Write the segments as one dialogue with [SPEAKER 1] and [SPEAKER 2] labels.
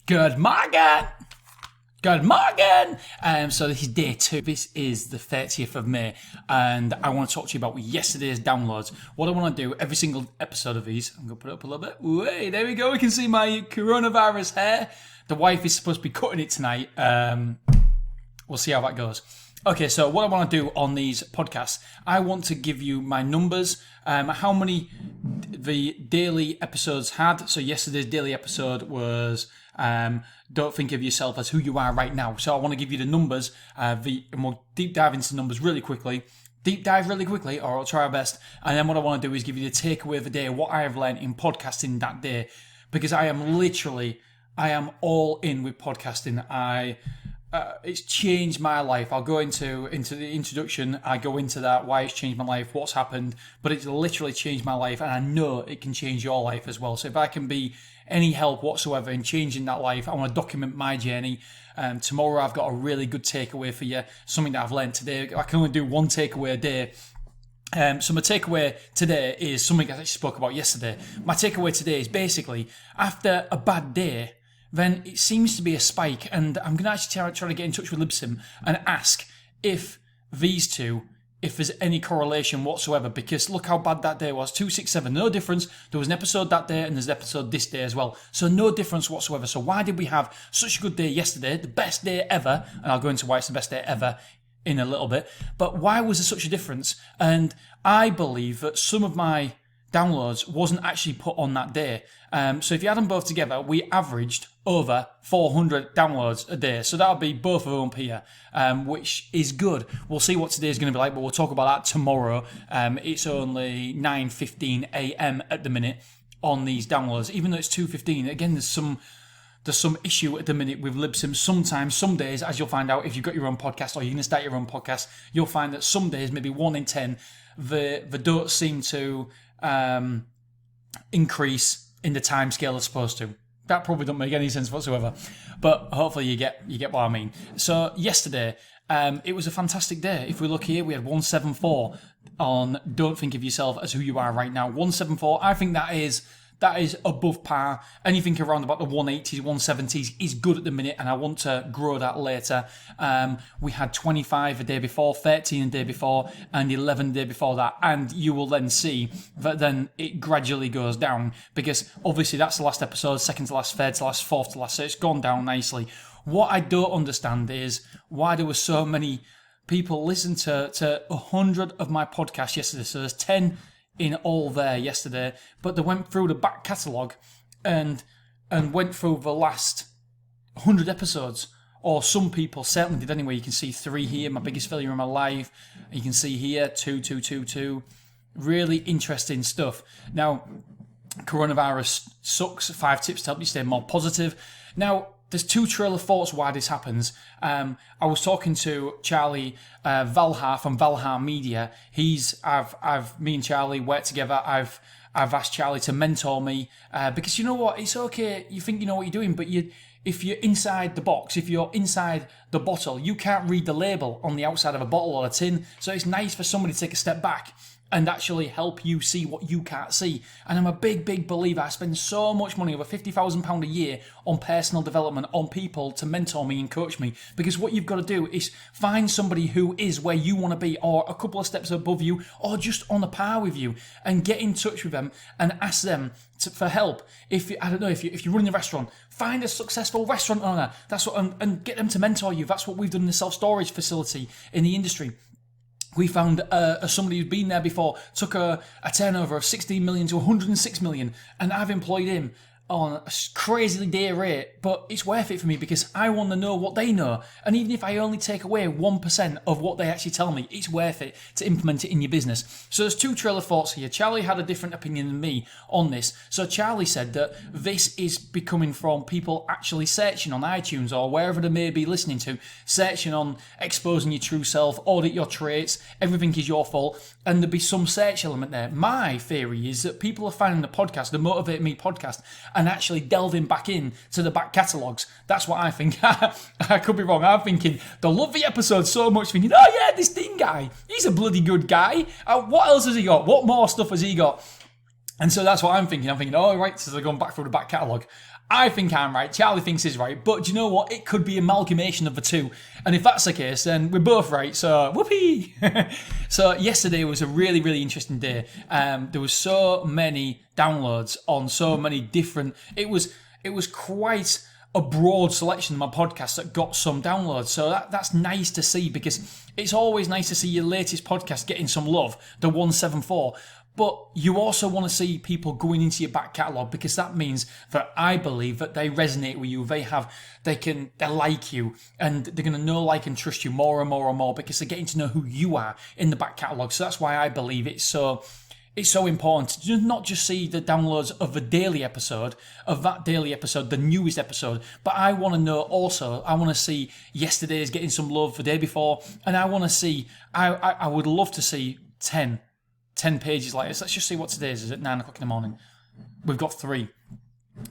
[SPEAKER 1] Good morning! Good morning! So this is day 2. This is the 30th of May, and I want to talk to you about yesterday's downloads. What I want to do, every single episode of these, I'm going to put it up a little bit. Wait, there we go. We can see my coronavirus hair. The wife is supposed to be cutting it tonight. We'll see how that goes. Okay, so what I want to do on these podcasts, I want to give you my numbers, how many the daily episodes had. So yesterday's daily episode was don't think of yourself as who you are right now. So I want to give you the numbers, and we'll deep dive into numbers really quickly. Deep dive really quickly, or I'll try our best. And then what I want to do is give you the takeaway of the day, what I have learned in podcasting that day. Because I am all in with podcasting. It's changed my life. I'll go into the introduction. I go into that, why it's changed my life, what's happened. But it's literally changed my life, and I know it can change your life as well. So if I can be any help whatsoever in changing that life, I want to document my journey. Tomorrow I've got a really good takeaway for you, something that I've learned today. I can only do one takeaway a day. So my takeaway today is something I spoke about yesterday. My takeaway today is basically, after a bad day, then it seems to be a spike, and I'm going to actually try to get in touch with Libsyn and ask if there's any correlation whatsoever, because look how bad that day was. 267, no difference. There was an episode that day and there's an episode this day as well. So no difference whatsoever. So why did we have such a good day yesterday, the best day ever, and I'll go into why it's the best day ever in a little bit, but why was there such a difference? And I believe that some of my downloads wasn't actually put on that day. So if you add them both together, we averaged over 400 downloads a day. So that'll be both of them up here, which is good. We'll see what today's going to be like, but we'll talk about that tomorrow. It's only 9:15 a.m. at the minute on these downloads, even though it's 2:15. Again, there's some issue at the minute with Libsyn. Sometimes, some days, as you'll find out if you've got your own podcast or you're going to start your own podcast, you'll find that some days, maybe 1 in 10, they don't seem to increase in the time scale they're supposed to. That probably don't make any sense whatsoever, but hopefully you get what I mean. So yesterday, it was a fantastic day. If we look here, we had 174 on Don't Think of Yourself as Who You Are Right Now. 174. I think that is above par. Anything around about the 180s, 170s is good at the minute, and I want to grow that later. We had 25 a day before, 13 a day before, and 11 the day before that, and you will then see that then it gradually goes down, because obviously that's the last episode, second to last, third to last, fourth to last, so it's gone down nicely. What I don't understand is why there were so many people listen to 100 of my podcasts yesterday. So there's 10 in all there yesterday, but they went through the back catalogue and went through the last 100 episodes, or some people certainly did anyway. You can see 3 here, my biggest failure in my life. You can see here 2. Really interesting stuff. Now, coronavirus sucks. 5 tips to help you stay more positive. Now, there's 2 trail of thoughts why this happens. I was talking to Charlie Valhar from Valhar Media. Me and Charlie work together. I've asked Charlie to mentor me because you know what? It's okay. You think you know what you're doing, but if you're inside the box, if you're inside the bottle, you can't read the label on the outside of a bottle or a tin. So it's nice for somebody to take a step back and actually help you see what you can't see. And I'm a big, big believer. I spend so much money, over £50,000 a year, on personal development, on people to mentor me and coach me. Because what you've got to do is find somebody who is where you want to be, or a couple of steps above you, or just on a par with you, and get in touch with them and ask them for help. If you're running a restaurant, find a successful restaurant owner. That's what, and get them to mentor you. That's what we've done in the self-storage facility in the industry. We found somebody who'd been there before, took a turnover of 16 million to 106 million, and I've employed him on a crazily dear rate, but it's worth it for me because I want to know what they know. And even if I only take away 1% of what they actually tell me, it's worth it to implement it in your business. So there's 2 trail of thoughts here. Charlie had a different opinion than me on this. So Charlie said that this is becoming from people actually searching on iTunes or wherever they may be listening to, searching on exposing your true self, audit your traits, everything is your fault, and there'd be some search element there. My theory is that people are finding the podcast, the Motivate Me podcast, and actually delving back in to the back catalogues. That's what I think. I could be wrong. I'm thinking they'll love the episode so much, thinking, oh yeah, this Dean guy, he's a bloody good guy. What else has he got? What more stuff has he got? And so that's what I'm thinking. I'm thinking, oh right, so they're going back through the back catalogue. I think I'm right. Charlie thinks he's right. But do you know what? It could be amalgamation of the two. And if that's the case, then we're both right. So, whoopee! So, yesterday was a really, really interesting day. There was so many downloads on so many different... It was quite a broad selection of my podcast that got some downloads. So that's nice to see, because it's always nice to see your latest podcast getting some love, the 174. But you also want to see people going into your back catalogue, because that means that I believe that they resonate with you. They like you, and they're going to know, like, and trust you more and more and more, because they're getting to know who you are in the back catalogue. So that's why I believe it's so important to not just see the downloads of the daily episode, the newest episode, but I want to know also, I want to see yesterday's getting some love, the day before, and I want to see, I would love to see 10 pages like this. Let's just see what today's is at 9 o'clock in the morning. We've got 3.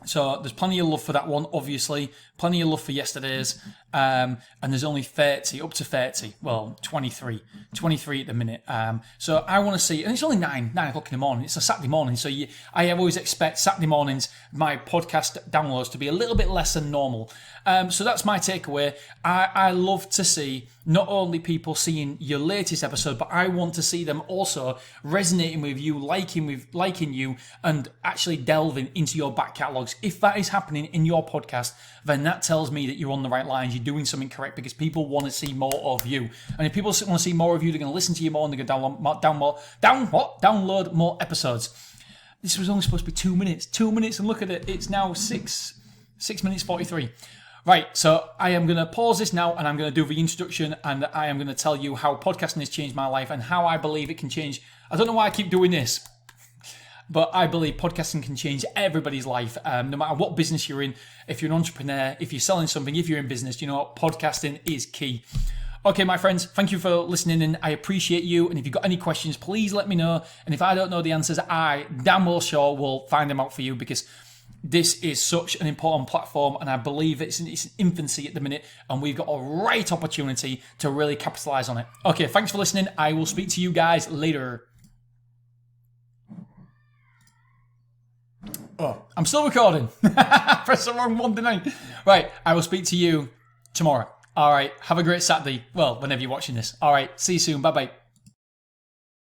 [SPEAKER 1] So there's plenty of love for that one, obviously. Plenty of love for yesterday's. And there's only 30, up to 30. Well, 23 at the minute. So I want to see, and it's only 9 o'clock in the morning. It's a Saturday morning. So I always expect Saturday mornings, my podcast downloads to be a little bit less than normal. So that's my takeaway. I love to see not only people seeing your latest episode, but I want to see them also resonating with you, liking you, and actually delving into your back catalogues. If that is happening in your podcast, then that tells me that you're on the right lines. You're doing something correct, because people want to see more of you. And if people want to see more of you, they're going to listen to you more, and they're going to download more episodes. This was only supposed to be 2 minutes. 2 minutes, and look at it. It's now 6 minutes 43. Right, so I am going to pause this now, and I'm going to do the introduction, and I am going to tell you how podcasting has changed my life and how I believe it can change. I don't know why I keep doing this, but I believe podcasting can change everybody's life, no matter what business you're in. If you're an entrepreneur, if you're selling something, if you're in business, you know what? Podcasting is key. Okay, my friends, thank you for listening in. I appreciate you. And if you've got any questions, please let me know. And if I don't know the answers, I damn well sure will find them out for you, because this is such an important platform, and I believe it's in its infancy at the minute, and we've got a right opportunity to really capitalize on it. Okay, thanks for listening. I will speak to you guys later. Oh, I'm still recording. Press the wrong one, didn't I? Right, I will speak to you tomorrow. All right, have a great Saturday. Well, whenever you're watching this. All right, see you soon. Bye-bye.